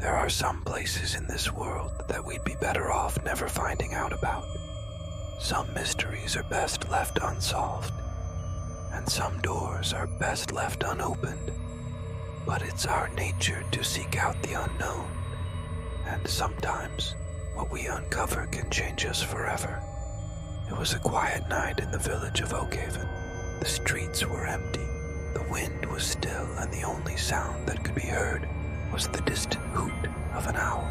There are some places in this world that we'd be better off never finding out about. Some mysteries are best left unsolved, and some doors are best left unopened. But it's our nature to seek out the unknown, and sometimes what we uncover can change us forever. It was a quiet night in the village of Oakhaven. The streets were empty, the wind was still, and the only sound that could be heard was the distant hoot of an owl.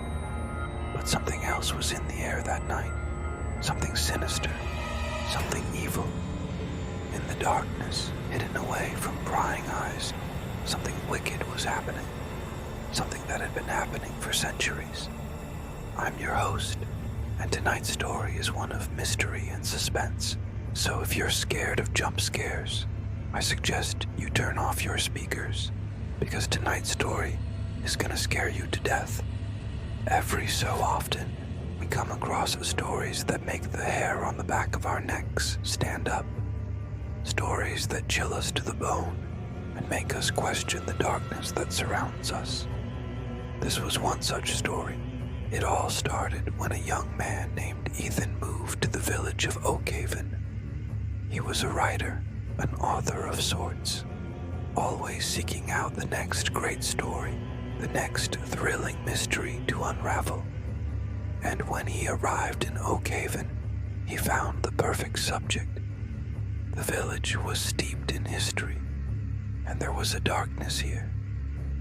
But something else was in the air that night. Something sinister, something evil. In the darkness, hidden away from prying eyes, something wicked was happening. Something that had been happening for centuries. I'm your host, and tonight's story is one of mystery and suspense. So if you're scared of jump scares, I suggest you turn off your speakers, because tonight's story is gonna scare you to death. Every so often, we come across stories that make the hair on the back of our necks stand up. Stories that chill us to the bone and make us question the darkness that surrounds us. This was one such story. It all started when a young man named Ethan moved to the village of Oakhaven. He was a writer, an author of sorts, always seeking out the next great story, the next thrilling mystery to unravel. And when he arrived in Oakhaven, he found the perfect subject. The village was steeped in history, and there was a darkness here,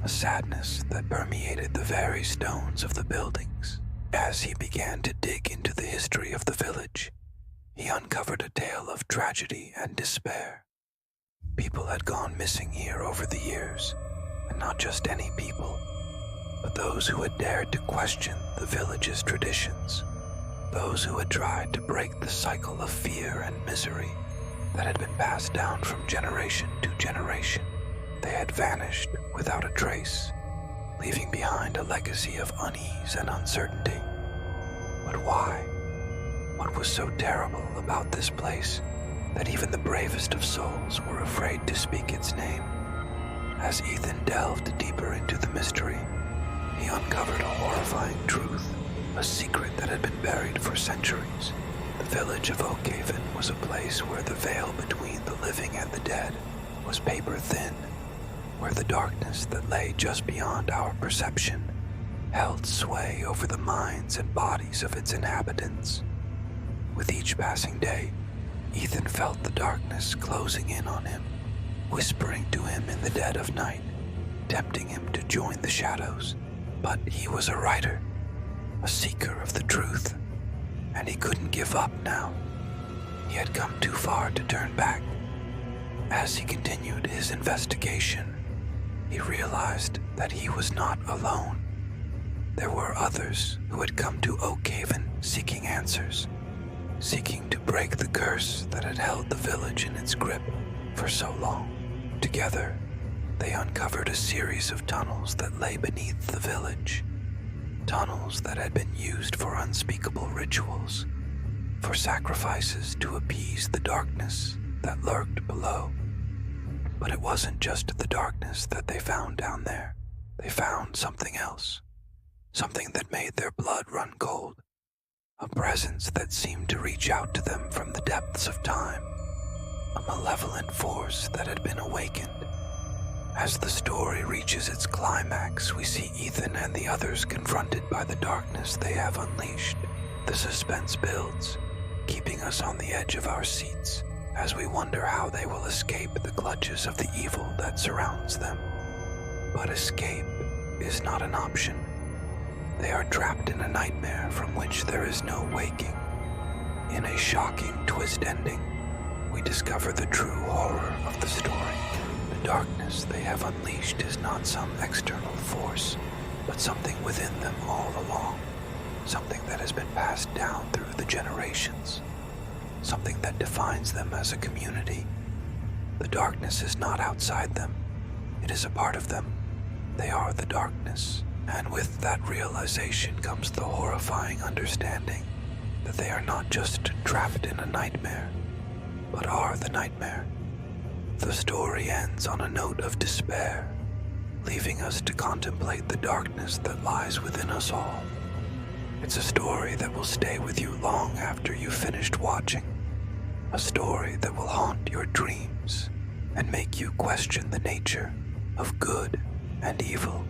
a sadness that permeated the very stones of the buildings. As he began to dig into the history of the village, he uncovered a tale of tragedy and despair. People had gone missing here over the years, and not just any people, but those who had dared to question the village's traditions, those who had tried to break the cycle of fear and misery that had been passed down from generation to generation. They had vanished without a trace, leaving behind a legacy of unease and uncertainty. But why? What was so terrible about this place that even the bravest of souls were afraid to speak its name? As Ethan delved deeper into the mystery, he uncovered a horrifying truth, a secret that had been buried for centuries. The village of Oakhaven was a place where the veil between the living and the dead was paper thin, where the darkness that lay just beyond our perception held sway over the minds and bodies of its inhabitants. With each passing day, Ethan felt the darkness closing in on him, whispering to him in the dead of night, tempting him to join the shadows. But he was a writer, a seeker of the truth, and he couldn't give up now. He had come too far to turn back. As he continued his investigation, he realized that he was not alone. There were others who had come to Oakhaven seeking answers, seeking to break the curse that had held the village in its grip for so long. Together, they uncovered a series of tunnels that lay beneath the village. Tunnels that had been used for unspeakable rituals, for sacrifices to appease the darkness that lurked below. But it wasn't just the darkness that they found down there. They found something else, something that made their blood run cold, a presence that seemed to reach out to them from the depths of time, a malevolent force that had been awakened. As the story reaches its climax, we see Ethan and the others confronted by the darkness they have unleashed. The suspense builds, keeping us on the edge of our seats as we wonder how they will escape the clutches of the evil that surrounds them. But escape is not an option. They are trapped in a nightmare from which there is no waking. In a shocking twist ending, we discover the true horror of the story. The darkness they have unleashed is not some external force, but something within them all along. Something that has been passed down through the generations. Something that defines them as a community. The darkness is not outside them. It is a part of them. They are the darkness. And with that realization comes the horrifying understanding that they are not just trapped in a nightmare, but are the nightmare. The story ends on a note of despair. leaving us to contemplate the darkness that lies within us all. It's a story that will stay with you long after you've finished watching. A story that will haunt your dreams and make you question the nature of good and evil.